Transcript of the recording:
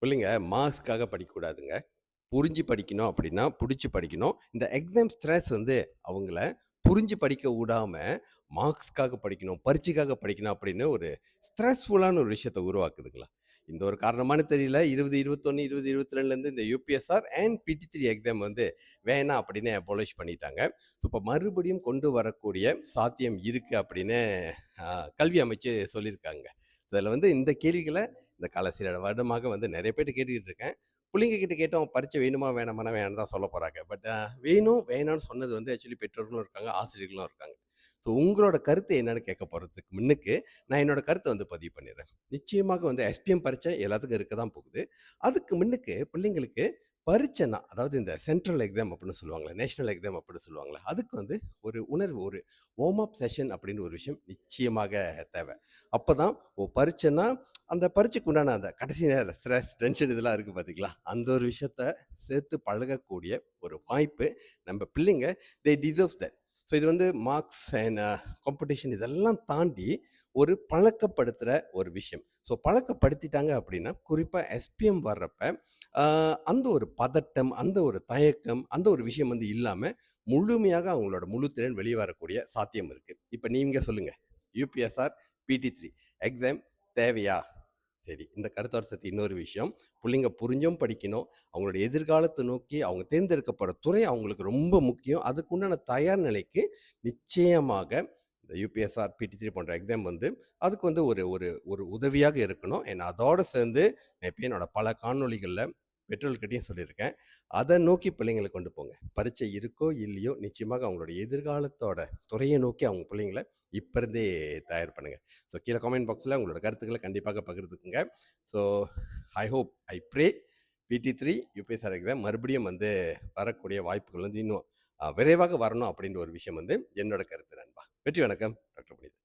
இல்லைங்க. மார்க்ஸ்க்காக படிக்கக்கூடாதுங்க. புரிஞ்சு படிக்கணும் அப்படின்னா, புடிச்சு படிக்கணும். இந்த எக்ஸாம் ஸ்ட்ரெஸ் வந்து அவங்கள புரிஞ்சு படிக்க விடாம, மார்க்ஸ்க்காக படிக்கணும், பரீட்சைக்காக படிக்கணும் அப்படின்னு ஒரு ஸ்ட்ரெஸ்ஃபுல்லான ஒரு விஷயத்த உருவாக்குதுங்களா? இந்த ஒரு காரணமான்னு தெரியல. 2021, 2022லேருந்து இந்த யுபிஎஸ்ஆர் அண்ட் பிடி3 எக்ஸாம் வந்து வேணாம் அப்படின்னு அபாலிஷ் பண்ணிட்டாங்க. ஸோ, இப்போ மறுபடியும் கொண்டு வரக்கூடிய சாத்தியம் இருக்கு அப்படின்னு அ கல்வி அமைச்சு சொல்லியிருக்காங்க. இதில வந்து இந்த கேள்விகள இந்த சில வருடமாக வந்து நெறைய பேர்ட்ட கேட்டுக்கிட்டு இருக்கேன். புள்ளைங்க கிட்ட கேட்டோம் பரீட்சை வேணுமா? வேணாமான்னா வேணான்னு தான் சொல்ல போறாங்க. பட் வேணும், வேணான்னு சொன்னது வந்து ஆக்சுவலி பெற்றோர்களும் இருக்காங்க, ஆசிரியர்களும் இருக்காங்க. ஸோ உங்களோட கருத்து என்னன்னு கேட்க போறதுக்கு முன்னுக்கு, நான் என்னோட கருத்த வந்து பதிவு பண்ணிடுறேன். நிச்சயமாக வந்து எஸ்பிஎம் பரீட்சை எல்லாத்துக்கும் இருக்க தான் போகுது. அதுக்கு முன்னுக்கு பிள்ளைங்களுக்கு பரீட்சைன்னா, அதாவது இந்த சென்ட்ரல் எக்ஸாம் அப்படின்னு சொல்லுவாங்கல்ல, நேஷனல் எக்ஸாம் அப்படின்னு சொல்லுவாங்கல்ல, அதுக்கு வந்து ஒரு உணர்வு, ஒரு வார்ம் அப் செஷன் அப்படின்னு ஒரு விஷயம் நிச்சயமாக தேவை. அப்பதான் பரீட்சைன்னா அந்த பரீட்சைக்கு உண்டான அந்த கடைசி நேர ஸ்ட்ரெஸ், டென்ஷன் இதெல்லாம் இருக்கு பார்த்தீங்களா? அந்த ஒரு விஷயத்த சேர்த்து பழகக்கூடிய ஒரு வாய்ப்பு நம்ம பிள்ளைங்க டிசர்வ்ஸ் தட். ஸோ இது வந்து மார்க்ஸ் அண்ட் காம்படிஷன் இதெல்லாம் தாண்டி ஒரு பழக்கப்படுத்துற ஒரு விஷயம். ஸோ பழக்கப்படுத்திட்டாங்க அப்படின்னா, குறிப்பா எஸ்பிஎம் வர்றப்ப, அ அந்த ஒரு பதட்டம், அந்த ஒரு தயக்கம், அந்த ஒரு விஷயம் வந்து இல்லாம, முழுமையாக அவங்களோட முழு திறன் வெளிய வரக்கூடிய சாத்தியம் இருக்கு. இப்ப நீங்க சொல்லுங்க. யுபிஎஸ்ஆர், பிடி3 எக்ஸாம் தேவையா? சரி. இந்த கருத்தோட சேர்த்து இன்னொரு விஷயம். புள்ளைங்க புரிஞ்சும் படிக்கணும். அவங்களோட எதிர்காலத்த நோக்கி அவங்க தேர்ந்தெடுக்கப்படுற துறை அவங்களுக்கு ரொம்ப முக்கியம். அதுக்குண்டான தயார் நிலைக்கு நிச்சயமாக இந்த யுபிஎஸ்ஆர், பிடி3 போன்ற எக்ஸாம் வந்து அதுக்கு வந்து ஒரு ஒரு ஒரு உதவியாக இருக்கணும். அதோட சேர்ந்து நான் இப்பயும் என்னோட பல காணொளிகள்ல பெற்றோர்கள்கிட்டயும் சொல்லியிருக்கேன். அத நோக்கி பிள்ளைங்கள கொண்டு போங்க. பரீட்சை இருக்கோ, இல்லையோ நிச்சயமாக அவங்களோட எதிர்காலத்தோட துறைய நோக்கி அவங்க பிள்ளைங்கள இப்ப இருந்தே தயார் பண்ணுங்க. ஸோ கீழ காமெண்ட் பாக்ஸ்ல உங்களோட கருத்துக்கள கண்டிப்பாக பகிர்ந்துக்குங்க. So I hope, I pray PT three, UPSR exam மறுபடியும் வந்து வரக்கூடிய வாய்ப்புகள் வந்து இன்னும் விரைவாக வரணும் அப்படின்ற ஒரு விஷயம் வந்து என்னோட கருத்து நண்பா. வெற்றி வணக்கம். டாக்டர் புனித்.